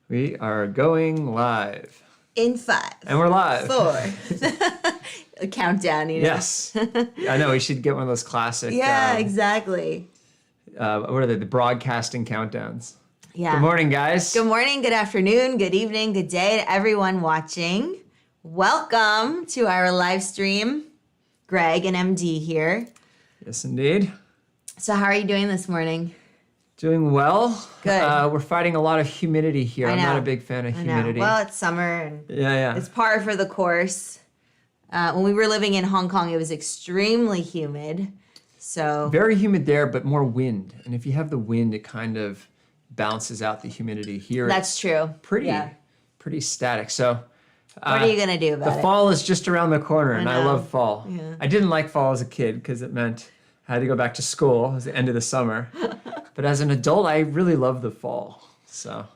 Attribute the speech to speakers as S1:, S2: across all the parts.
S1: We are going live.
S2: In 5.
S1: And we're live.
S2: 4. A countdown, you know?
S1: Yes. I know, we should get one of those classic.
S2: Yeah, exactly.
S1: What are they? The broadcasting countdowns.
S2: Yeah.
S1: Good morning, guys.
S2: Good morning, good afternoon, good evening, good day to everyone watching. Welcome to our live stream. Greg and MD here.
S1: Yes, indeed.
S2: So how are you doing this morning?
S1: Doing well.
S2: Good.
S1: We're fighting a lot of humidity here. I'm not a big fan of humidity.
S2: Well, it's summer and
S1: Yeah.
S2: it's par for the course. When we were living in Hong Kong, it was extremely humid. So
S1: Very humid there, but more wind. And if you have the wind, it kind of balances out the humidity here.
S2: that's true.
S1: Pretty static. So
S2: What are you going to do about
S1: the
S2: it?
S1: fall is just around the corner, and I
S2: know.
S1: love fall.
S2: Yeah.
S1: I didn't like fall as a kid because it meant I had to go back to school. It was the end of the summer. But as an adult, I really love the fall. So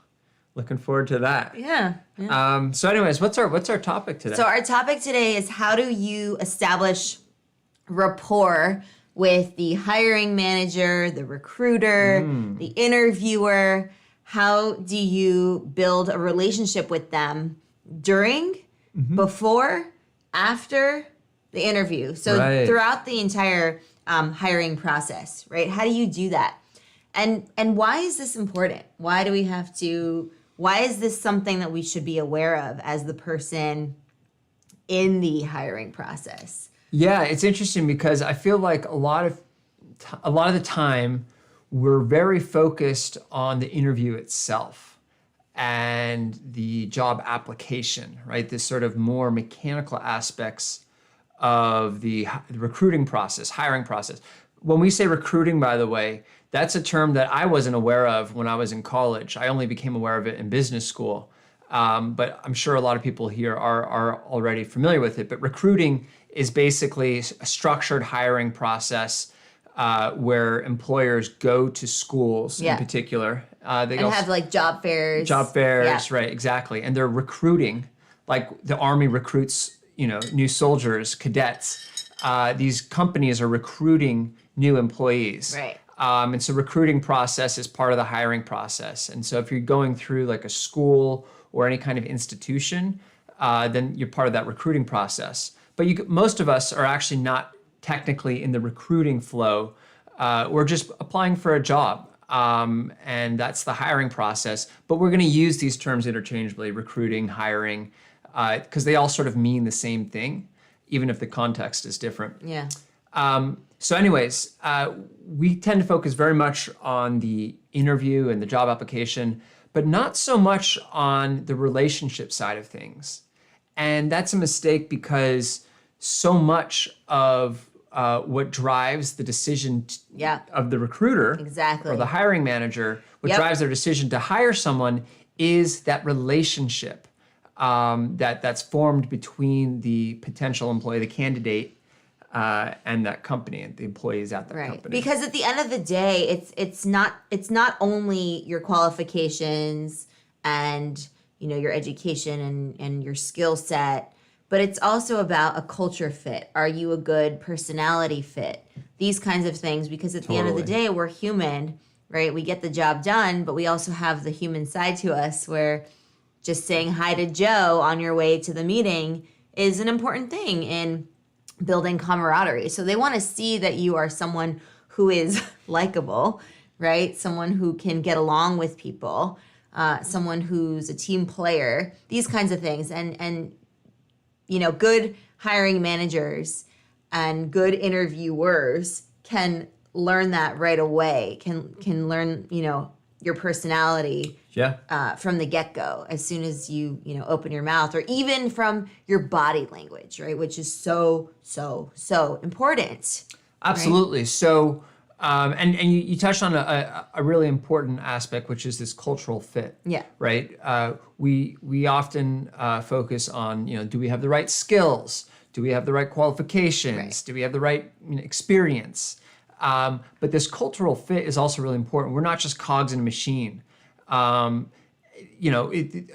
S1: looking forward to that.
S2: Yeah.
S1: So anyways, what's our topic today?
S2: So our topic today is how do you establish rapport with the hiring manager, the recruiter, the interviewer? How do you build a relationship with them during, before, after the interview? So
S1: Right.
S2: throughout the entire hiring process, right? How do you do that? And why is this important? Why is this something that we should be aware of as the person in the hiring process?
S1: Yeah, it's interesting because I feel like a lot of the time we're very focused on the interview itself and the job application, right? This sort of more mechanical aspects of the recruiting process, hiring process. When we say recruiting, by the way, that's a term that I wasn't aware of when I was in college. I only became aware of it in business school. But I'm sure a lot of people here are already familiar with it. But recruiting is basically a structured hiring process where employers go to schools in particular. They
S2: have like job fairs.
S1: Job fairs, right, exactly. And they're recruiting, like the Army recruits, new soldiers, cadets. These companies are recruiting new employees.
S2: Right.
S1: And so recruiting process is part of the hiring process. And so if you're going through like a school or any kind of institution, then you're part of that recruiting process. But most of us are actually not technically in the recruiting flow. We're just applying for a job. And that's the hiring process. But we're going to use these terms interchangeably, recruiting, hiring, because they all sort of mean the same thing, even if the context is different.
S2: Yeah.
S1: So anyways, we tend to focus very much on the interview and the job application, but not so much on the relationship side of things. And that's a mistake because so much of what drives the decision of the recruiter
S2: Exactly.
S1: or the hiring manager, what drives their decision to hire someone is that relationship that's formed between the potential employee, the candidate, and that company and the employees at that company.
S2: Because at the end of the day, it's not only your qualifications and your education and your skill set, but it's also about a culture fit. Are you a good personality fit? These kinds of things, because at the end of the day, we're human, right? We get the job done, but we also have the human side to us where just saying hi to Joe on your way to the meeting is an important thing in building camaraderie. So they want to see that you are someone who is likable, right? Someone who can get along with people, someone who's a team player, these kinds of things. And good hiring managers and good interviewers can learn that right away, can learn, your personality from the get-go as soon as you open your mouth, or even from your body language, right? Which is so important.
S1: Absolutely. Right? So, and you touched on a really important aspect, which is this cultural fit.
S2: Yeah.
S1: Right. We often focus on, do we have the right skills? Do we have the right qualifications? Right. Do we have the right experience? But this cultural fit is also really important. We're not just cogs in a machine. A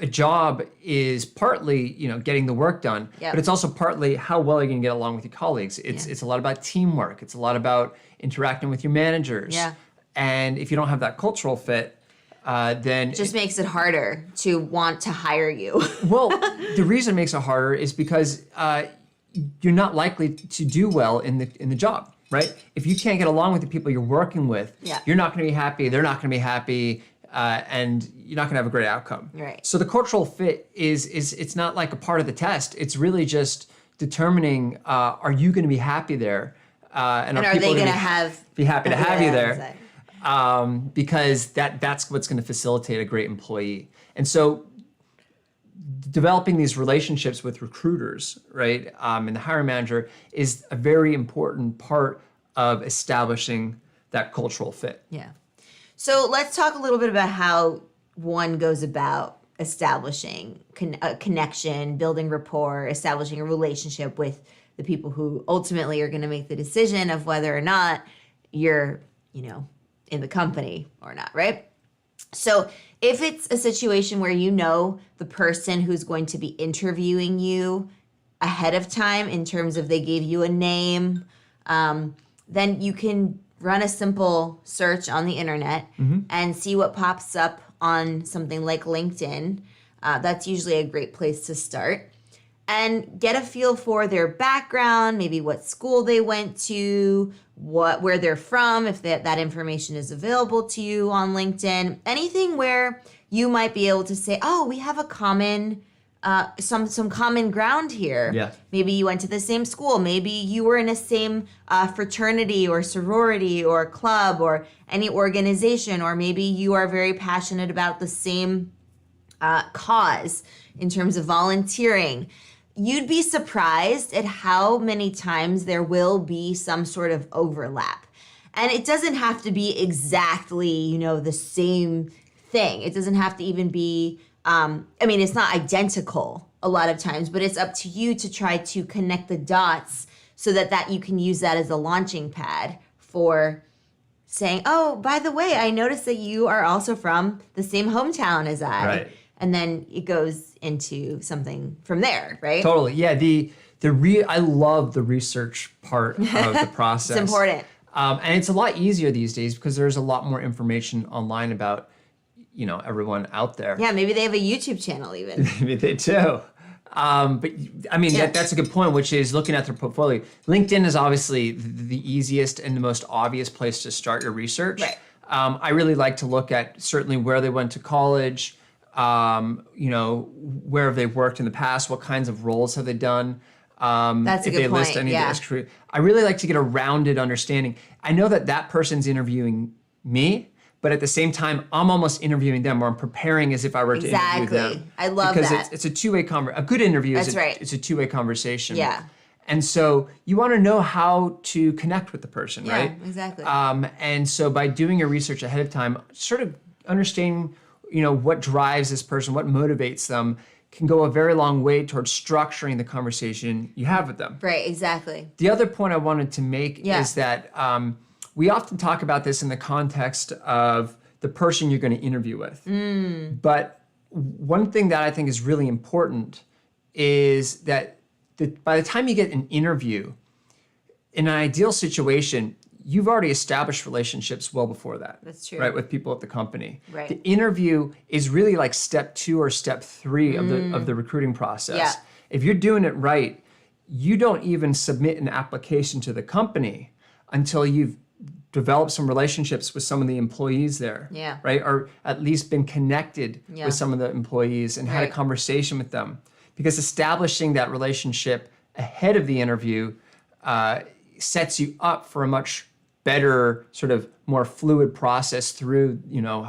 S1: job is partly, getting the work done, but it's also partly how well you're going to get along with your colleagues. It's a lot about teamwork. It's a lot about interacting with your managers.
S2: Yeah.
S1: And if you don't have that cultural fit, then
S2: Just makes it harder to want to hire you.
S1: well, the reason it makes it harder is because you're not likely to do well in the job, right? If you can't get along with the people you're working with,
S2: Yeah.
S1: you're not going to be happy. They're not going to be happy, and you're not going to have a great outcome.
S2: Right.
S1: So the cultural fit is it's not like a part of the test. It's really just determining are you going to be happy there, and
S2: are
S1: people
S2: they going to
S1: be happy to have you there.
S2: Exactly.
S1: Because that's what's going to facilitate a great employee. And so developing these relationships with recruiters, right, and the hiring manager is a very important part of establishing that cultural fit.
S2: Yeah. So let's talk a little bit about how one goes about establishing a connection, building rapport, establishing a relationship with the people who ultimately are going to make the decision of whether or not you're, in the company or not, right? So if it's a situation where the person who's going to be interviewing you ahead of time in terms of they gave you a name, then you can run a simple search on the internet and see what pops up on something like LinkedIn. That's usually a great place to start. And get a feel for their background, maybe what school they went to, where they're from, if that information is available to you on LinkedIn. Anything where you might be able to say, oh, we have a common, some common ground here.
S1: Yeah.
S2: Maybe you went to the same school. Maybe you were in the same fraternity or sorority or club or any organization, or maybe you are very passionate about the same cause in terms of volunteering. You'd be surprised at how many times there will be some sort of overlap. And it doesn't have to be exactly, the same thing. It doesn't have to even be, it's not identical a lot of times, but it's up to you to try to connect the dots so that you can use that as a launching pad for saying, oh, by the way, I noticed that you are also from the same hometown as I.
S1: Right.
S2: And then it goes into something from there, right?
S1: Totally. Yeah. I love the research part of the process.
S2: It's important.
S1: And it's a lot easier these days because there's a lot more information online about, everyone out there.
S2: Yeah, maybe they have a YouTube channel even.
S1: Maybe they do. That's a good point, which is looking at their portfolio. LinkedIn is obviously the easiest and the most obvious place to start your research.
S2: Right.
S1: I really like to look at certainly where they went to college, where have they worked in the past, what kinds of roles have they done.
S2: That's a good point.
S1: List any of those career. I really like to get a rounded understanding. I know that person's interviewing me, but at the same time, I'm almost interviewing them, or I'm preparing as if I were to interview them.
S2: I love
S1: because
S2: that.
S1: It's a two-way conversation. A good interview
S2: right.
S1: It's a two-way conversation.
S2: Yeah.
S1: And so you want to know how to connect with the person, right?
S2: Yeah, exactly.
S1: And so by doing your research ahead of time, sort of understanding, what drives this person, what motivates them, can go a very long way towards structuring the conversation you have with them.
S2: Right, exactly.
S1: The other point I wanted to make is that we often talk about this in the context of the person you're going to interview with. But one thing that I think is really important is that by the time you get an interview, in an ideal situation, you've already established relationships well before that.
S2: That's true.
S1: Right, with people at the company.
S2: Right.
S1: The interview is really like step 2 or step 3 of the recruiting process.
S2: Yeah.
S1: If you're doing it right, you don't even submit an application to the company until you've developed some relationships with some of the employees there.
S2: Yeah.
S1: Right? Or at least been connected with some of the employees and had a conversation with them. Because establishing that relationship ahead of the interview sets you up for a much better, sort of more fluid process through,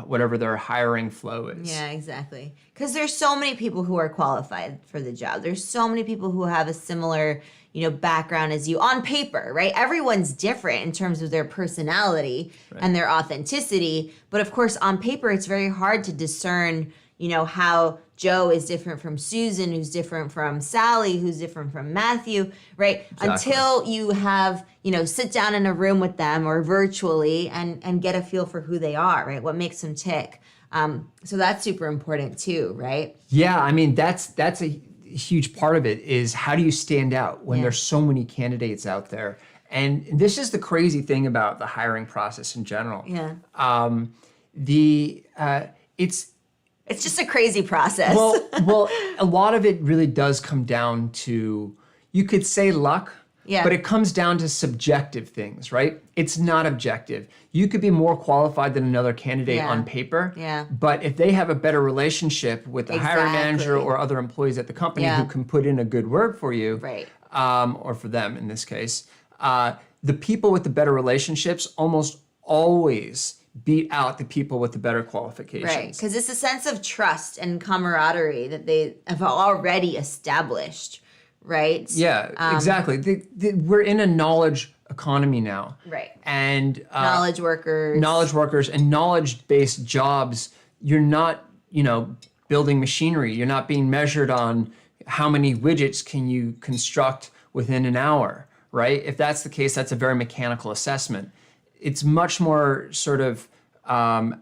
S1: whatever their hiring flow is.
S2: Yeah, exactly. Because there's so many people who are qualified for the job. There's so many people who have a similar, background as you on paper, right? Everyone's different in terms of their personality and their authenticity. But of course, on paper, it's very hard to discern, how Joe is different from Susan, who's different from Sally, who's different from Matthew, right? Exactly. Until you have, sit down in a room with them or virtually and get a feel for who they are, right? What makes them tick. So that's super important too, right?
S1: Yeah, that's a huge part of it is how do you stand out when there's so many candidates out there? And this is the crazy thing about the hiring process in general.
S2: Yeah.
S1: it's
S2: just a crazy process.
S1: well, a lot of it really does come down to, you could say luck,
S2: Yeah.
S1: but it comes down to subjective things, right? It's not objective. You could be more qualified than another candidate
S2: Yeah.
S1: on paper,
S2: Yeah.
S1: but if they have a better relationship with the hiring manager
S2: Exactly.
S1: or other employees at the company
S2: Yeah.
S1: who can put in a good word for you,
S2: Right.
S1: or for them in this case, the people with the better relationships almost always beat out the people with the better qualifications.
S2: Right, because it's a sense of trust and camaraderie that they have already established, right?
S1: Yeah, exactly. We're in a knowledge economy now.
S2: Right.
S1: And
S2: Knowledge workers.
S1: and knowledge-based jobs, you're not, building machinery. You're not being measured on how many widgets can you construct within an hour, right? If that's the case, that's a very mechanical assessment. It's much more sort of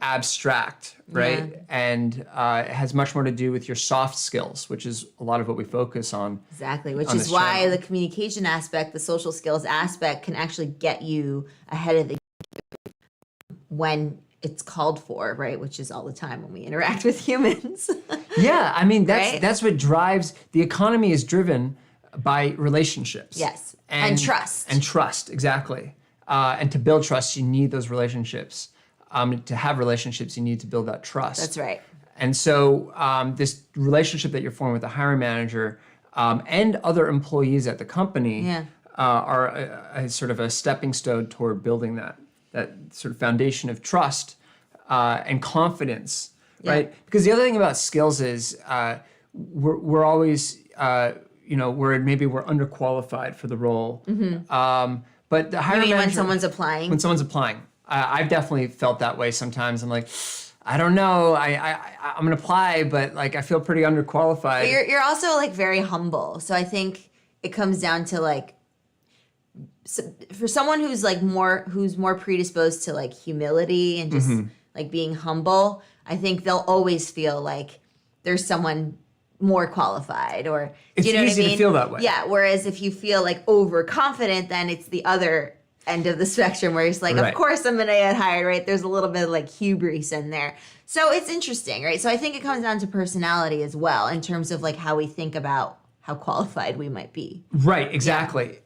S1: abstract, right?
S2: Yeah.
S1: And it has much more to do with your soft skills, which is a lot of what we focus on.
S2: Exactly, which
S1: on
S2: is
S1: this
S2: why
S1: channel.
S2: the communication aspect, the social skills aspect can actually get you ahead of the when it's called for, right? Which is all the time when we interact with humans.
S1: Yeah, I mean,
S2: Right?
S1: that's what drives, the economy is driven by relationships.
S2: Yes, and trust.
S1: And trust, exactly. And to build trust, you need those relationships. To have relationships, you need to build that trust.
S2: That's right.
S1: And so this relationship that you're forming with the hiring manager and other employees at the company
S2: Yeah.
S1: are a sort of a stepping stone toward building that sort of foundation of trust and confidence, right? Because the other thing about skills is we're always, we're underqualified for the role. But the hiring manager,
S2: when someone's applying?
S1: when someone's applying, I've definitely felt that way sometimes. I'm like, I don't know, I'm gonna apply, but like I feel pretty underqualified.
S2: But you're also like very humble. So I think it comes down to like, for someone who's more predisposed to like humility and just like being humble, I think they'll always feel like there's someone more qualified, or
S1: It's
S2: do you know
S1: easy
S2: what I
S1: to
S2: mean?
S1: feel that way.
S2: Yeah. Whereas if you feel like overconfident, then it's the other end of the spectrum where it's like,
S1: Right.
S2: of course I'm gonna get hired, right? There's a little bit of like hubris in there. So it's interesting, right? So I think it comes down to personality as well in terms of like how we think about how qualified we might be.
S1: Right, exactly.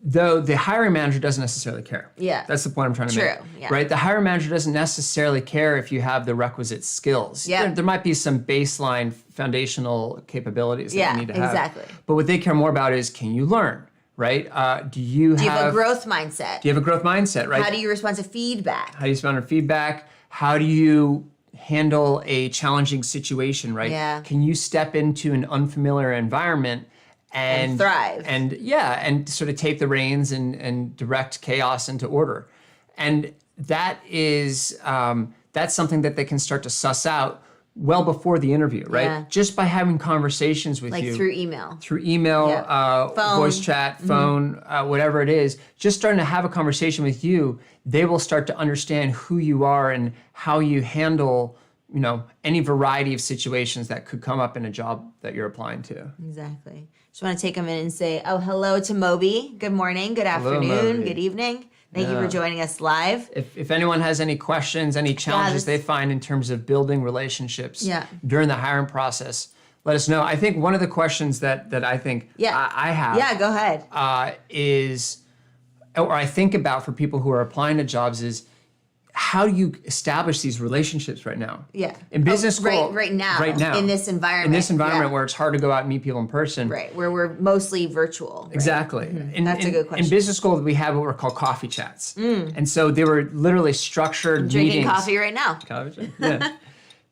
S1: Though the hiring manager doesn't necessarily care.
S2: Yeah.
S1: That's the point I'm trying to make.
S2: True, yeah.
S1: Right? The hiring manager doesn't necessarily care if you have the requisite skills.
S2: Yeah.
S1: There might be some baseline foundational capabilities that
S2: Yeah,
S1: you need to have.
S2: exactly.
S1: But what they care more about is, can you learn? Right? Do you
S2: have a growth mindset?
S1: Do you have a growth mindset, right?
S2: How do you respond to feedback?
S1: How do you respond to feedback? How do you handle a challenging situation, right?
S2: Yeah.
S1: Can you step into an unfamiliar environment and
S2: thrive?
S1: And sort of take the reins and direct chaos into order. And that is, that's something that they can start to suss out well before the interview, right?
S2: Yeah.
S1: Just by having conversations with
S2: Like
S1: you.
S2: through email.
S1: Through email,
S2: Yeah. Phone.
S1: voice chat, phone, whatever it is, just starting to have a conversation with you, they will start to understand who you are and how you handle, any variety of situations that could come up in a job that you're applying to.
S2: Exactly. Just want to take a minute and say, hello to Moby. Good morning, good afternoon,
S1: Moby.
S2: good evening. Thank you
S1: Yeah.
S2: for joining us live.
S1: If anyone has any questions, any challenges
S2: this-
S1: they find in terms of building relationships
S2: Yeah.
S1: during the hiring process, let us know. I think one of the questions that I think I have
S2: Yeah, go ahead.
S1: or I think about for people who are applying to jobs is, how do you establish these relationships right now?
S2: Yeah.
S1: In business school.
S2: Right now.
S1: Right now.
S2: In this environment.
S1: In this environment
S2: Yeah.
S1: where it's hard to go out and meet people in person.
S2: Right, where we're mostly virtual. Right?
S1: Exactly.
S2: That's a good question.
S1: In business school, we have what were called coffee chats. And so they were literally structured
S2: Drinking
S1: meetings.
S2: coffee right now.
S1: Yeah.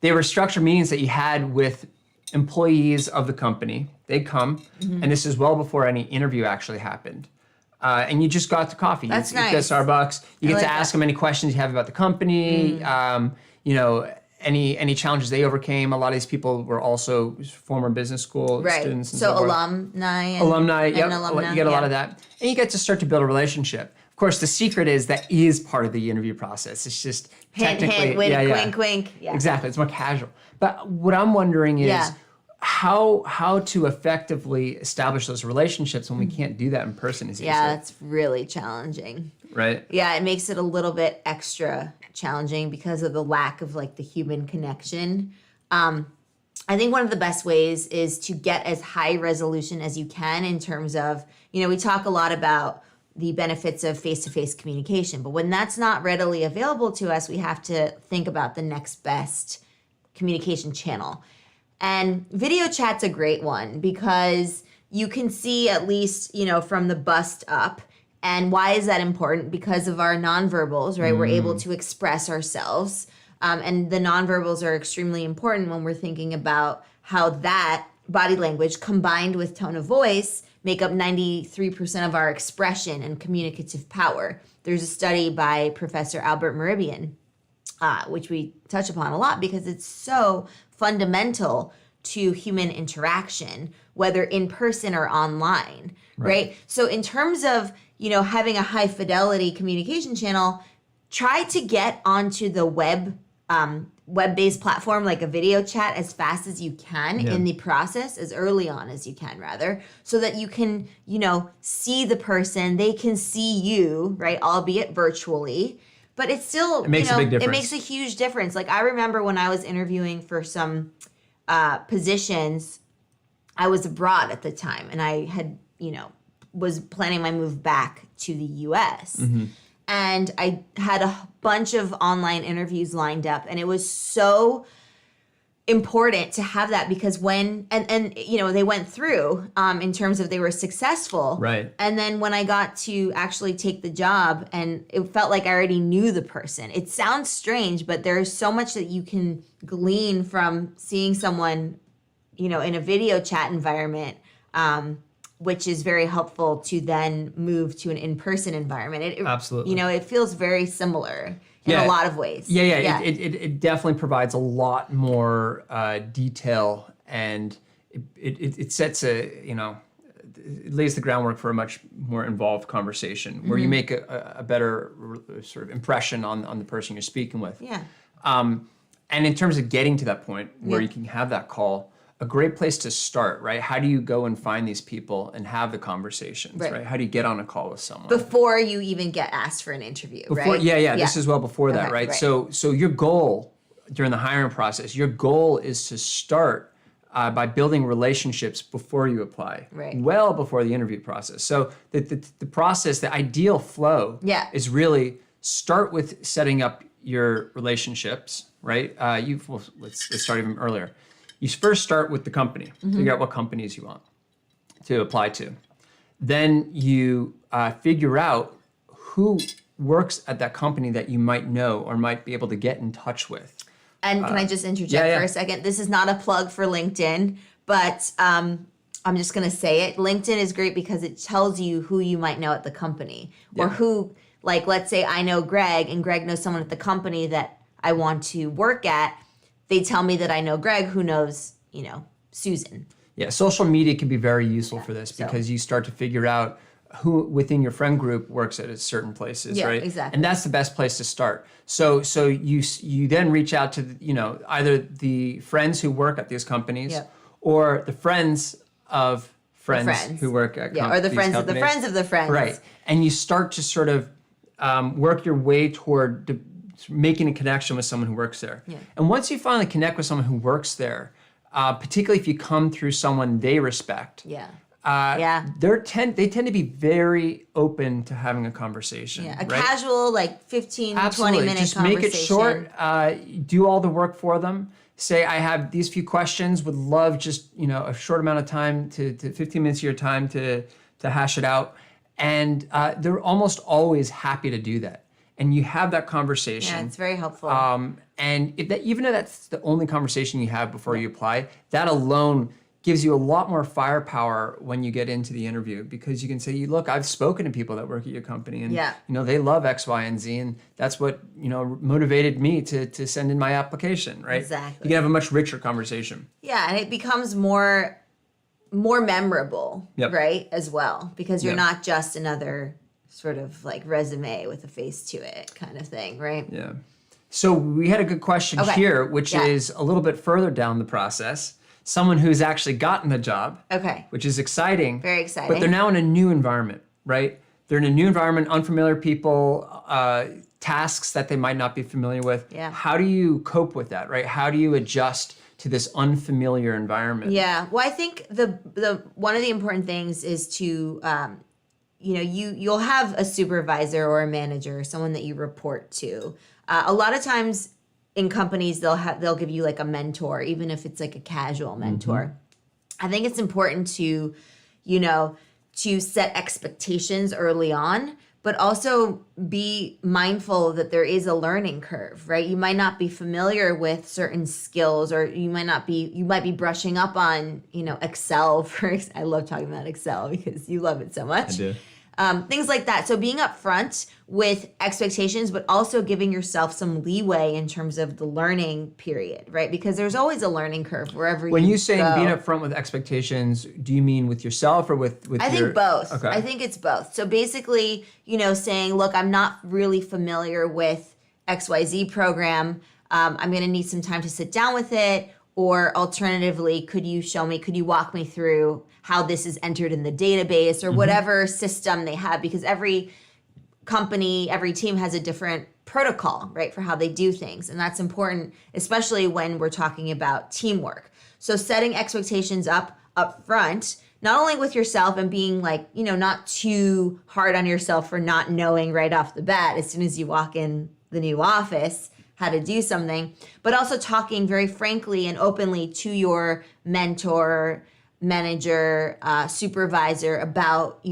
S1: They were structured meetings that you had with employees of the company. They'd come, and this is well before any interview actually happened. And you just got to coffee.
S2: That's
S1: you get
S2: nice.
S1: Starbucks. You get
S2: like
S1: to ask
S2: that.
S1: them any questions you have about the company. Any challenges they overcame. A lot of these people were also former business school
S2: Right.
S1: students. And
S2: So
S1: forth.
S2: alumni.
S1: Alumni,
S2: and
S1: yep.
S2: alumni,
S1: You get a lot
S2: yeah.
S1: of that. And you get to start to build a relationship. Of course, the secret is that is part of the interview process. It's just
S2: Hint,
S1: technically,
S2: hint, wink,
S1: yeah, yeah.
S2: wink, wink. Yeah.
S1: Exactly, it's more casual. But what I'm wondering is
S2: Yeah.
S1: how to effectively establish those relationships when we can't do that in person as
S2: Yeah,
S1: easily.
S2: that's really challenging.
S1: right?
S2: Yeah, it makes it a little bit extra challenging because of the lack of like the human connection. I think one of the best ways is to get as high resolution as you can in terms of, we talk a lot about the benefits of face-to-face communication, but when that's not readily available to us, we have to think about the next best communication channel. And video chat's a great one because you can see at least, from the bust up. And why is that important? Because of our nonverbals, right? We're able to express ourselves. And the nonverbals are extremely important when we're thinking about how that body language combined with tone of voice make up 93% of our expression and communicative power. There's a study by Professor Albert Mehrabian, which we touch upon a lot because it's so fundamental to human interaction, whether in person or online, right? So in terms of, having a high fidelity communication channel, try to get onto the web-based platform like a video chat as fast as you can in the process, as early on as you can rather, so that you can, see the person, they can see you, right, albeit virtually. But it's still,
S1: it makes a big difference.
S2: It makes a huge difference. Like I remember when I was interviewing for some positions, I was abroad at the time and I had, was planning my move back to the US. And I had a bunch of online interviews lined up, and it was so important to have that because when they went through in terms of they were successful,
S1: right?
S2: And then when I got to actually take the job, and it felt like I already knew the person. It sounds strange, but there's so much that you can glean from seeing someone, in a video chat environment. Which is very helpful to then move to an in-person environment.
S1: Absolutely.
S2: It feels very similar in a lot of ways.
S1: Yeah. It definitely provides a lot more detail, and it sets it lays the groundwork for a much more involved conversation where you make a better sort of impression on the person you're speaking with.
S2: Yeah.
S1: And in terms of getting to that point where you can have that call, a great place to start, right? How do you go and find these people and have the conversations, right? How do you get on a call with someone?
S2: Before you even get asked for an interview, right?
S1: Yeah. This is well before that, right? So your goal during the hiring process, your goal is to start by building relationships before you apply, well before the interview process. So the process, the ideal flow is really start with setting up your relationships, right? Let's start even earlier. You first start with the company, figure out what companies you want to apply to. Then you figure out who works at that company that you might know or might be able to get in touch with.
S2: And can I just interject for a second? This is not a plug for LinkedIn, but I'm just going to say it. LinkedIn is great because it tells you who you might know at the company or who, like, let's say I know Greg and Greg knows someone at the company that I want to work at. They tell me that I know Greg, who knows, Susan.
S1: Yeah, social media can be very useful for this because you start to figure out who within your friend group works at certain places, right?
S2: Exactly.
S1: And that's the best place to start. So you then reach out to either the friends who work at these companies or the friends of friends who work at
S2: or the friends
S1: companies.
S2: of the friends of the friends.
S1: Right, and you start to sort of work your way toward making a connection with someone who works there. Yeah. And once you finally connect with someone who works there, particularly if you come through someone they respect, they tend to be very open to having a conversation.
S2: Yeah, casual, like 15, 20-minute
S1: just
S2: conversation.
S1: Make it short, do all the work for them. Say, I have these few questions, would love just, a short amount of time to 15 minutes of your time to hash it out. And they're almost always happy to do that. And you have that conversation.
S2: Yeah, it's very helpful.
S1: And even if that's the only conversation you have before you apply, that alone gives you a lot more firepower when you get into the interview because you can say, look, I've spoken to people that work at your company and they love X, Y, and Z, and that's what motivated me to send in my application, right?
S2: Exactly.
S1: You can have a much richer conversation.
S2: Yeah, and it becomes more memorable, right, as well, because you're not just another sort of like resume with a face to it kind of thing, right?
S1: Yeah. So we had a good question here, which is a little bit further down the process. Someone who's actually gotten the job, which is exciting.
S2: Very exciting.
S1: But they're now in a new environment, right? they're in a new environment, unfamiliar people, tasks that they might not be familiar with.
S2: Yeah.
S1: How do you cope with that, right? How do you adjust to this unfamiliar environment?
S2: Yeah. Well, I think the one of the important things is to you'll have a supervisor or a manager, someone that you report to. A lot of times in companies they'll give you like a mentor, even if it's like a casual mentor. I think it's important to set expectations early on, but also be mindful that there is a learning curve, right? You might not be familiar with certain skills, or you might be brushing up on, Excel. I love talking about Excel because you love it so much.
S1: I do.
S2: Things like that. So being upfront with expectations, but also giving yourself some leeway in terms of the learning period, right? Because there's always a learning curve wherever you go.
S1: When you say being upfront with expectations, do you mean with yourself or with
S2: I think both.
S1: Okay.
S2: I think it's both. So basically, saying, look, I'm not really familiar with XYZ program. I'm going to need some time to sit down with it. Or alternatively, could you walk me through how this is entered in the database or whatever system they have? Because every company, every team has a different protocol, right, for how they do things. And that's important, especially when we're talking about teamwork. So setting expectations up front, not only with yourself and being like, not too hard on yourself for not knowing right off the bat as soon as you walk in the new office how to do something, but also talking very frankly and openly to your mentor, manager, supervisor about,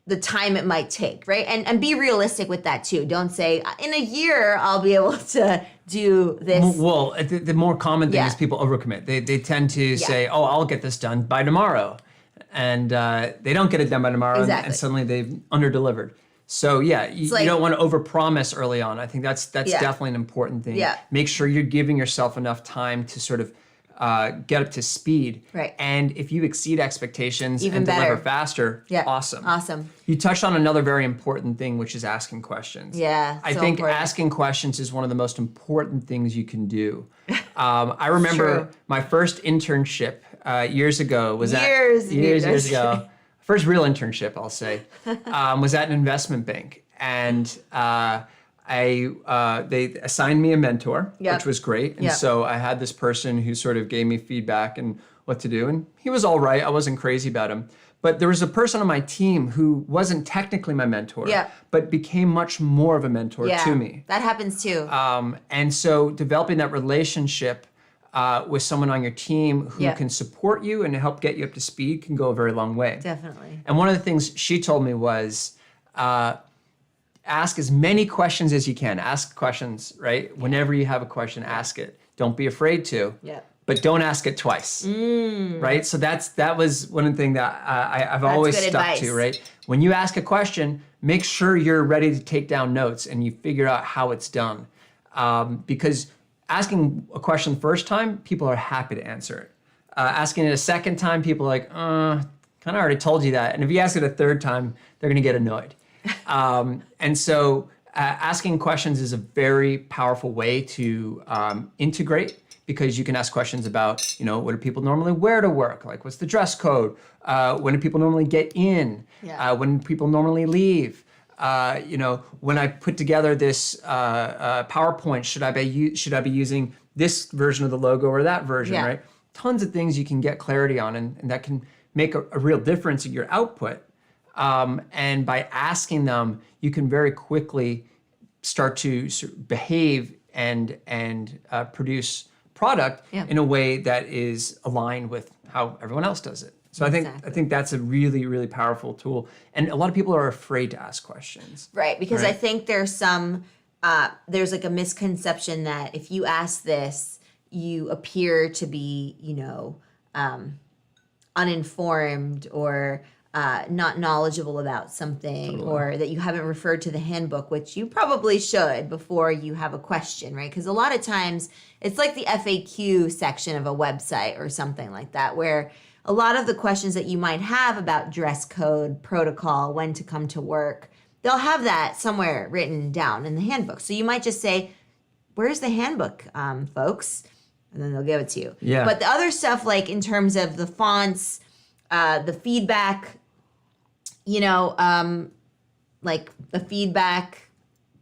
S2: the time it might take, right? And be realistic with that too. Don't say, in a year, I'll be able to do this.
S1: Well, the more common thing is people overcommit. They tend to say, oh, I'll get this done by tomorrow. And they don't get it done by tomorrow, and suddenly they've underdelivered. So yeah, you don't want to overpromise early on. I think that's definitely an important thing.
S2: Yeah.
S1: Make sure you're giving yourself enough time to sort of get up to speed.
S2: Right.
S1: And if you exceed expectations
S2: Even
S1: and
S2: better.
S1: deliver faster, awesome.
S2: Awesome.
S1: You touched on another very important thing, which is asking questions.
S2: Yeah.
S1: I think asking questions is one of the most important things you can do. I remember my first internship years ago was years ago. First real internship, I'll say, was at an investment bank, and they assigned me a mentor, which was great. And so I had this person who sort of gave me feedback and what to do, and he was all right. I wasn't crazy about him, but there was a person on my team who wasn't technically my mentor, but became much more of a mentor to me.
S2: That happens too.
S1: And so developing that relationship with someone on your team who can support you and help get you up to speed can go a very long way.
S2: Definitely.
S1: And one of the things she told me was ask as many questions as you can. Ask questions, right? Whenever you have a question, ask it. Don't be afraid to.
S2: Yeah.
S1: But don't ask it twice, right? So that was one of the things that I've always stuck to, right? When you ask a question, make sure you're ready to take down notes and you figure out how it's done. Because asking a question the first time, people are happy to answer it. Asking it a second time, people are like, kind of already told you that. And if you ask it a third time, they're going to get annoyed. And so asking questions is a very powerful way to integrate, because you can ask questions about, what do people normally wear to work? Like, what's the dress code? When do people normally get in? When do people normally leave? When I put together this PowerPoint, should I be using this version of the logo or that version, right? Tons of things you can get clarity on, and that can make a real difference in your output. And by asking them, you can very quickly start to sort of behave and produce product in a way that is aligned with how everyone else does it. So I think that's a really, really powerful tool. And a lot of people are afraid to ask questions.
S2: Right, because I think there's like a misconception that if you ask this, you appear to be, uninformed or not knowledgeable about something, or that you haven't referred to the handbook, which you probably should before you have a question, right? Because a lot of times it's like the FAQ section of a website or something like that, where a lot of the questions that you might have about dress code, protocol, when to come to work, they'll have that somewhere written down in the handbook. So you might just say, where's the handbook, folks? And then they'll give it to you. Yeah. But the other stuff, like in terms of the fonts, the feedback, like the feedback,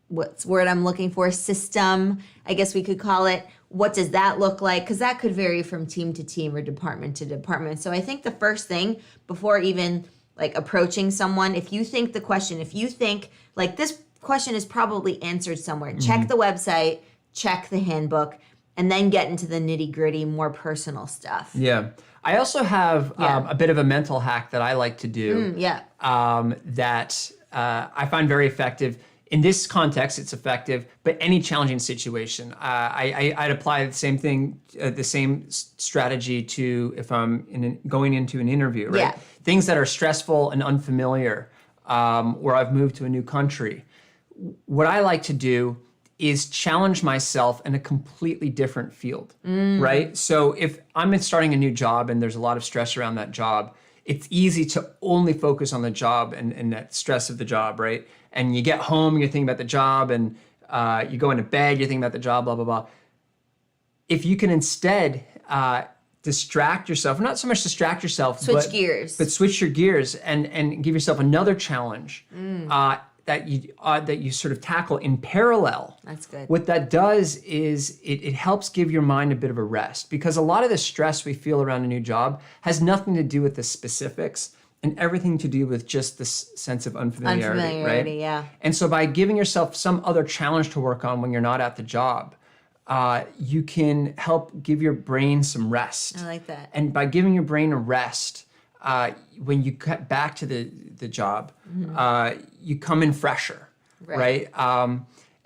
S2: what's word I'm looking for, system, I guess we could call it. What does that look like? Because that could vary from team to team or department to department. So I think the first thing before even like approaching someone, if you think like this question is probably answered somewhere, check the website, check the handbook, and then get into the nitty gritty, more personal stuff.
S1: Yeah. I also have a bit of a mental hack that I like to do that I find very effective. In this context, it's effective, but any challenging situation, I'd apply the same thing, the same strategy to if I'm going into an interview, right?
S2: Yeah.
S1: Things that are stressful and unfamiliar, or I've moved to a new country. What I like to do is challenge myself in a completely different field, right? So if I'm starting a new job and there's a lot of stress around that job, it's easy to only focus on the job and that stress of the job, right? And you get home, you're thinking about the job, and you go into bed, you're thinking about the job, blah, blah, blah. If you can instead distract yourself, not so much distract yourself,
S2: Switch gears.
S1: but switch your gears and give yourself another challenge that you sort of tackle in parallel.
S2: That's good.
S1: What that does is it helps give your mind a bit of a rest, because a lot of the stress we feel around a new job has nothing to do with the specifics and everything to do with just this sense of unfamiliarity, right?
S2: Yeah.
S1: And so by giving yourself some other challenge to work on when you're not at the job, you can help give your brain some rest.
S2: I like that.
S1: And by giving your brain a rest, when you cut back to the job, you come in fresher, right?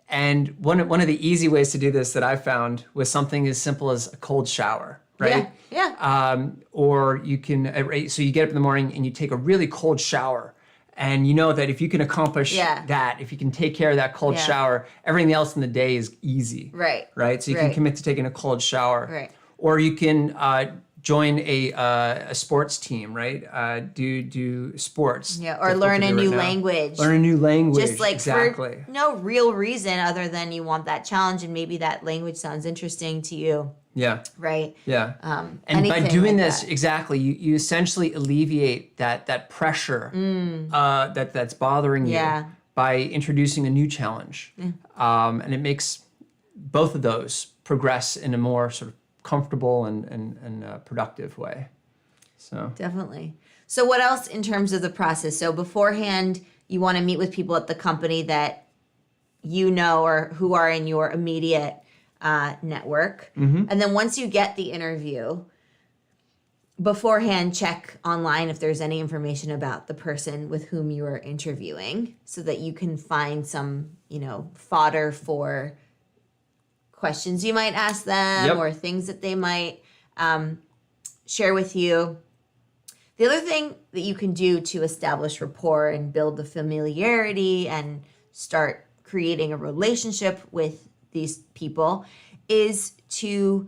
S1: And one of the easy ways to do this that I found was something as simple as a cold shower, right?
S2: Yeah.
S1: Or you can, so you get up in the morning and you take a really cold shower. And you know that if you can accomplish that, if you can take care of that cold shower, everything else in the day is easy.
S2: Right.
S1: Right? So you can commit to taking a cold shower.
S2: Right.
S1: Or you can join a sports team, right? Do sports.
S2: Yeah, or learn a new language.
S1: Learn a new language.
S2: Just like
S1: exactly.
S2: for no real reason other than you want that challenge and maybe that language sounds interesting to you.
S1: Yeah.
S2: Right.
S1: Yeah. And by doing this,
S2: that.
S1: exactly, you essentially alleviate that pressure that's bothering you by introducing a new challenge. And it makes both of those progress in a more sort of comfortable and productive way. So
S2: definitely. So what else in terms of the process? So beforehand, you want to meet with people at the company that you know or who are in your immediate network. And then once you get the interview, beforehand check online if there's any information about the person with whom you are interviewing so that you can find some, fodder for questions you might ask them or things that they might share with you. The other thing that you can do to establish rapport and build the familiarity and start creating a relationship with these people is to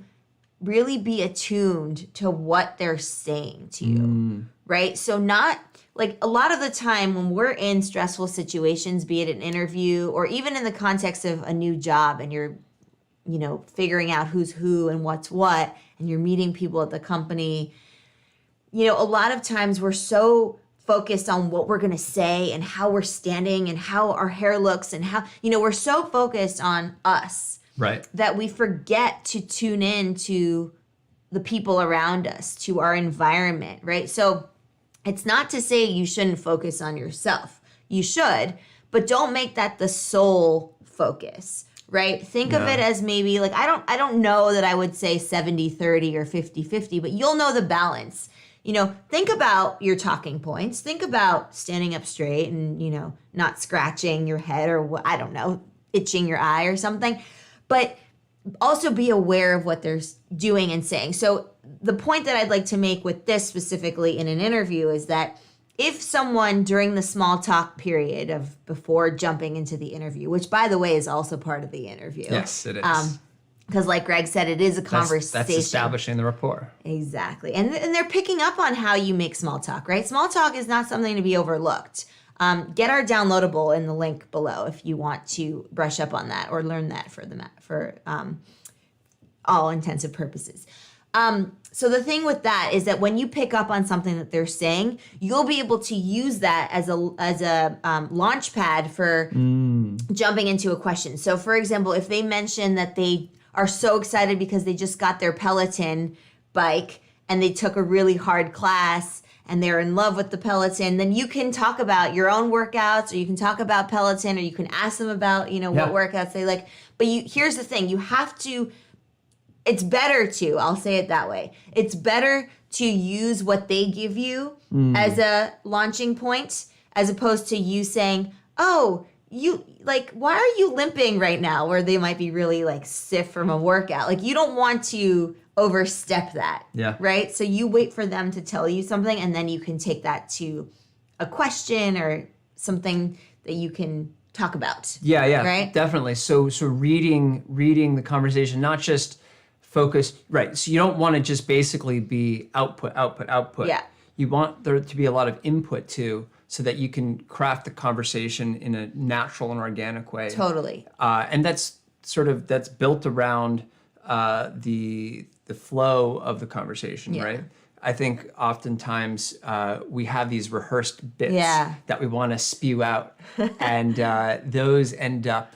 S2: really be attuned to what they're saying to you, right? So not like a lot of the time when we're in stressful situations, be it an interview or even in the context of a new job and you're, figuring out who's who and what's what, and you're meeting people at the company, a lot of times we're so focused on what we're going to say and how we're standing and how our hair looks and how, we're so focused on us that we forget to tune in to the people around us, to our environment, right? So it's not to say you shouldn't focus on yourself. You should, but don't make that the sole focus, right? Think of it as maybe like, I don't know that I would say 70-30 or 50-50, but you'll know the balance. Think about your talking points. Think about standing up straight and, not scratching your head or I don't know, itching your eye or something. But also be aware of what they're doing and saying. So the point that I'd like to make with this specifically in an interview is that if someone during the small talk period of before jumping into the interview, which by the way is also part of the interview.
S1: Yes, it is.
S2: Because like Greg said, it is a conversation.
S1: That's establishing the rapport.
S2: Exactly. And they're picking up on how you make small talk, right? Small talk is not something to be overlooked. Get our downloadable in the link below if you want to brush up on that or learn that for all intensive purposes. So the thing with that is that when you pick up on something that they're saying, you'll be able to use that as a launch pad for jumping into a question. So for example, if they mention that they are so excited because they just got their Peloton bike and they took a really hard class and they're in love with the Peloton, then you can talk about your own workouts, or you can talk about Peloton, or you can ask them about, what workouts they like. But here's the thing, you have to, it's better to, I'll say it that way. It's better to use what they give you as a launching point, as opposed to you saying, oh, why are you limping right now? Where they might be really stiff from a workout. Like, you don't want to overstep that.
S1: Yeah.
S2: Right? So you wait for them to tell you something, and then you can take that to a question or something that you can talk about.
S1: Yeah.
S2: Right?
S1: Definitely. So reading the conversation, not just focused, right? So you don't want to just basically be output.
S2: Yeah.
S1: You want there to be a lot of input too, so that you can craft the conversation in a natural and organic way.
S2: Totally.
S1: And that's built around the flow of the conversation, right? I think oftentimes we have these rehearsed bits that we want to spew out, and those end up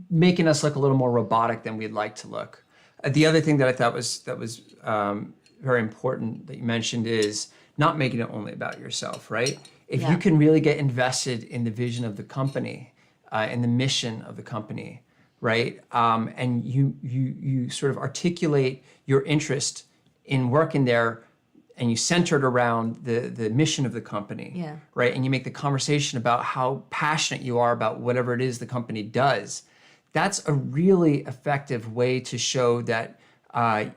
S1: making us look a little more robotic than we'd like to look. The other thing that I thought was very important that you mentioned is not making it only about yourself, right? If you can really get invested in the vision of the company, in the mission of the company, right? And you sort of articulate your interest in working there, and you center it around the mission of the company, right? And you make the conversation about how passionate you are about whatever it is the company does. That's a really effective way to show that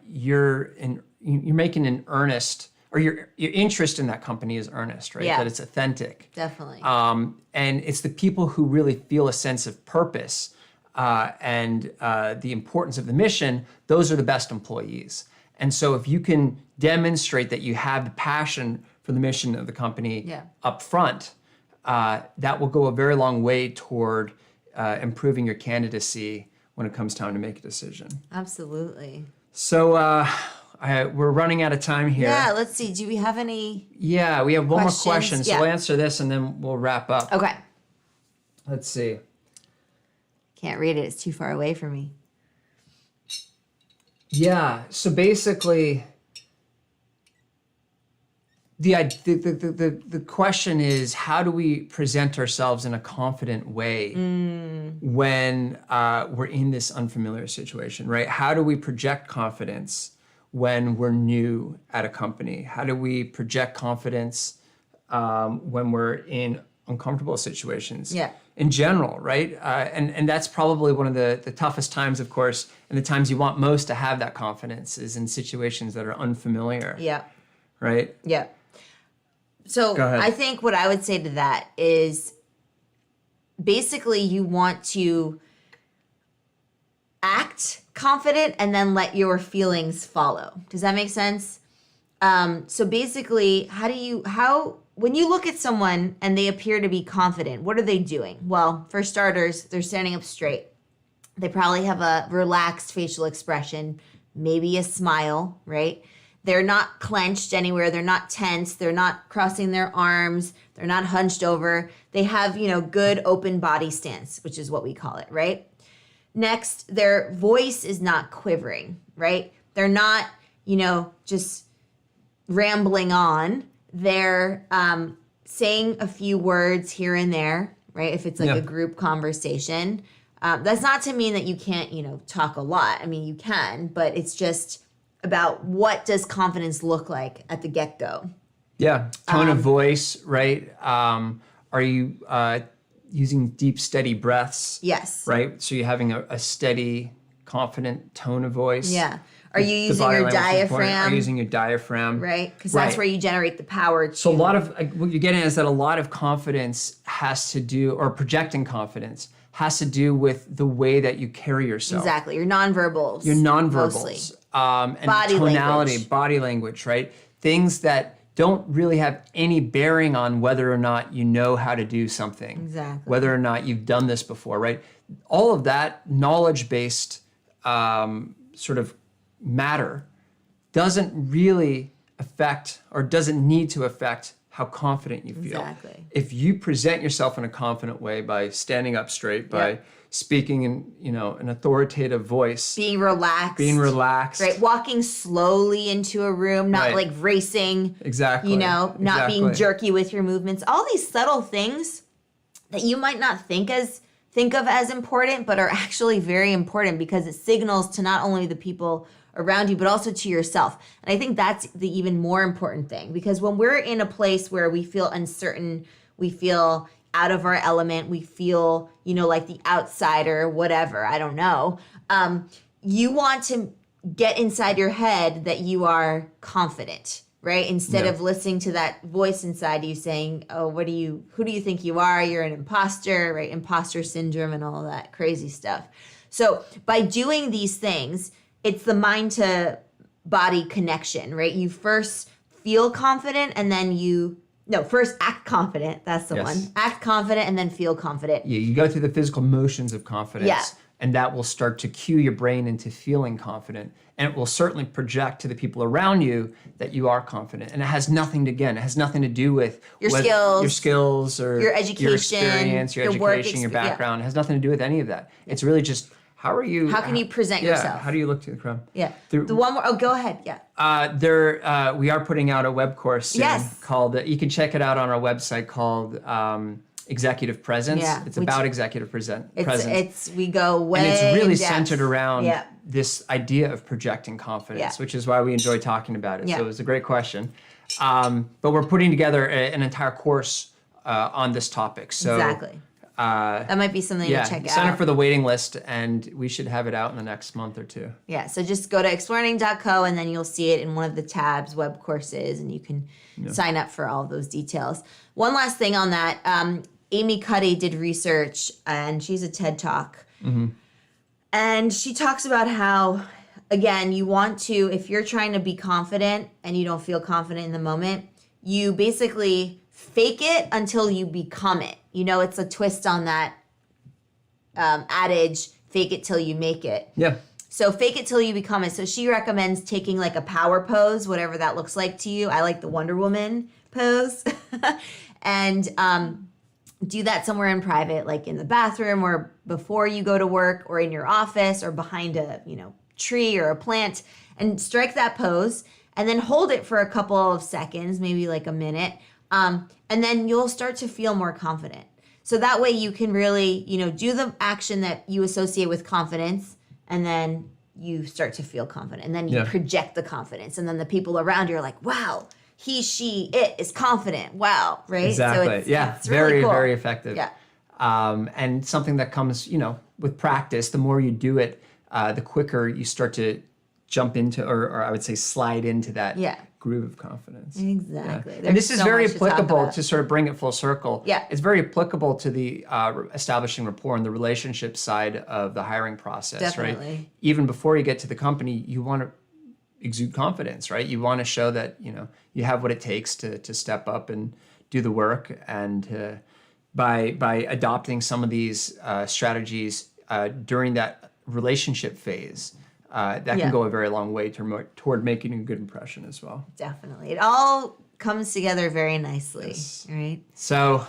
S1: you're making an earnest, or your interest in that company is earnest, right?
S2: Yeah.
S1: That it's authentic.
S2: Definitely.
S1: And it's the people who really feel a sense of purpose and the importance of the mission, those are the best employees. And so if you can demonstrate that you have the passion for the mission of the company up front, that will go a very long way toward improving your candidacy when it comes time to make a decision.
S2: Absolutely.
S1: So we're running out of time here.
S2: Yeah, let's see. Do we have any?
S1: Yeah, we have one more
S2: questions?
S1: question. So we'll answer this and then we'll wrap up.
S2: Okay.
S1: Let's see.
S2: Can't read it. It's too far away from me.
S1: Yeah. So basically, the question is, how do we present ourselves in a confident way when we're in this unfamiliar situation, right? How do we project confidence when we're new at a company? How do we project confidence when we're in uncomfortable situations? In general, right? And that's probably one of the toughest times, of course, and the times you want most to have that confidence is in situations that are unfamiliar.
S2: Yeah.
S1: Right?
S2: Yeah. So I think what I would say to that is basically you want to act confident and then let your feelings follow. Does that make sense? So basically, when you look at someone and they appear to be confident, what are they doing? Well, for starters, they're standing up straight. They probably have a relaxed facial expression, maybe a smile, right? They're not clenched anywhere. They're not tense. They're not crossing their arms. They're not hunched over. They have, good open body stance, which is what we call it, right? Next, their voice is not quivering, right? They're not, just rambling on. They're saying a few words here and there, right? If it's like a group conversation. That's not to mean that you can't, talk a lot. I mean, you can, but it's just about what does confidence look like at the get-go.
S1: Yeah, tone of voice, right? Are you using deep, steady breaths?
S2: Yes.
S1: Right? So you're having a steady, confident tone of voice?
S2: Yeah. Are you using your diaphragm?
S1: Are you using your diaphragm?
S2: Right, because that's where you generate the power to...
S1: So a lot of, what you're getting at is that a lot of confidence has to do, or projecting confidence, has to do with the way that you carry yourself.
S2: Exactly, your nonverbals.
S1: Your nonverbals.
S2: Mostly.
S1: And
S2: body
S1: tonality,
S2: language.
S1: body language, right? Things that don't really have any bearing on whether or not you know how to do something.
S2: Exactly.
S1: Whether or not you've done this before, right? All of that knowledge-based sort of matter doesn't really affect or doesn't need to affect how confident you feel.
S2: Exactly.
S1: If you present yourself in a confident way by standing up straight, by speaking in, an authoritative voice,
S2: Being relaxed. Right. Walking slowly into a room, not like racing.
S1: Exactly.
S2: Not being jerky with your movements. All these subtle things that you might not think of as important, but are actually very important because it signals to not only the people around you, but also to yourself. And I think that's the even more important thing, because when we're in a place where we feel uncertain, we feel out of our element, we feel, like the outsider, whatever, I don't know. You want to get inside your head that you are confident, right? Instead of listening to that voice inside you saying, oh, who do you think you are? You're an imposter, right? Imposter syndrome and all that crazy stuff. So by doing these things, it's the mind to body connection, right? You first feel confident and then first act confident. That's the one. Act confident and then feel confident.
S1: Yeah, you go through the physical motions of confidence, and that will start to cue your brain into feeling confident. And it will certainly project to the people around you that you are confident. And it has nothing to do with
S2: your
S1: skills or
S2: your education,
S1: your experience, your education, your background. It has nothing to do with any of that. It's really just how can you
S2: present yourself?
S1: How do you look to the crowd?
S2: Yeah. The one more. Oh, go ahead. Yeah.
S1: We are putting out a web course soon called. You can check it out on our website called Executive Presence.
S2: Yeah,
S1: it's about executive presence.
S2: We go way.
S1: And it's really
S2: in depth.
S1: centered around this idea of projecting confidence, which is why we enjoy talking about it. So it was a great question. But we're putting together an entire course on this topic. So
S2: exactly. That might be something to check out.
S1: Sign up for the waiting list, and we should have it out in the next month or two.
S2: Yeah, so just go to explearning.co, and then you'll see it in one of the tabs, web courses, and you can sign up for all those details. One last thing on that, Amy Cuddy did research, and she's a TED Talk. Mm-hmm. And she talks about how, again, you want to, if you're trying to be confident and you don't feel confident in the moment, you basically fake it until you become it. It's a twist on that adage, fake it till you make it.
S1: Yeah.
S2: So fake it till you become it. So she recommends taking like a power pose, whatever that looks like to you. I like the Wonder Woman pose. And do that somewhere in private, like in the bathroom or before you go to work or in your office or behind a tree or a plant, and strike that pose and then hold it for a couple of seconds, maybe like a minute. And then you'll start to feel more confident. So that way you can really, do the action that you associate with confidence, and then you start to feel confident. And then you project the confidence. And then the people around you are like, wow, he, she, it is confident. Wow, right?
S1: Exactly.
S2: So
S1: it's
S2: really
S1: very,
S2: cool.
S1: very effective.
S2: Yeah.
S1: And something that comes, with practice. The more you do it, the quicker you start to jump into, or I would say slide into that groove of confidence.
S2: Exactly.
S1: Yeah. And this is very applicable to sort of bring it full circle.
S2: Yeah.
S1: It's very applicable to the establishing rapport and the relationship side of the hiring process,
S2: Definitely.
S1: right? Even before you get to the company, you want to exude confidence, right? You want to show that, you have what it takes to step up and do the work. And by adopting some of these strategies during that relationship phase, that can go a very long way toward making a good impression as well.
S2: Definitely. It all comes together very nicely, right?
S1: So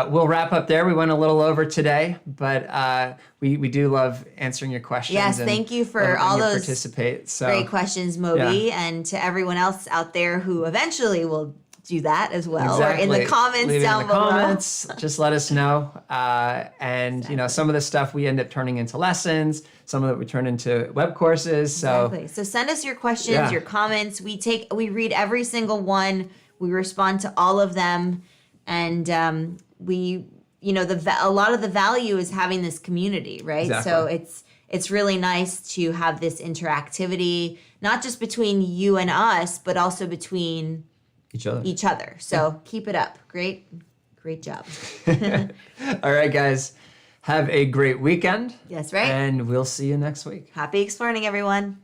S1: we'll wrap up there. We went a little over today, but we do love answering your questions.
S2: Yes, thank you for all those
S1: participate.
S2: great questions, Moby, and to everyone else out there who eventually will do that as well.
S1: Exactly.
S2: Or in the comments
S1: Leave
S2: down
S1: in the
S2: below.
S1: Comments, just let us know. And some of the stuff we end up turning into lessons. Some of it we turn into web courses. So
S2: exactly. So send us your questions, your comments. We read every single one. We respond to all of them, and a lot of the value is having this community, right?
S1: Exactly.
S2: So it's really nice to have this interactivity, not just between you and us, but also between each other. So keep it up. Great job.
S1: All right, guys. Have a great weekend.
S2: Yes, right?
S1: And we'll see you next week.
S2: Happy exploring, everyone.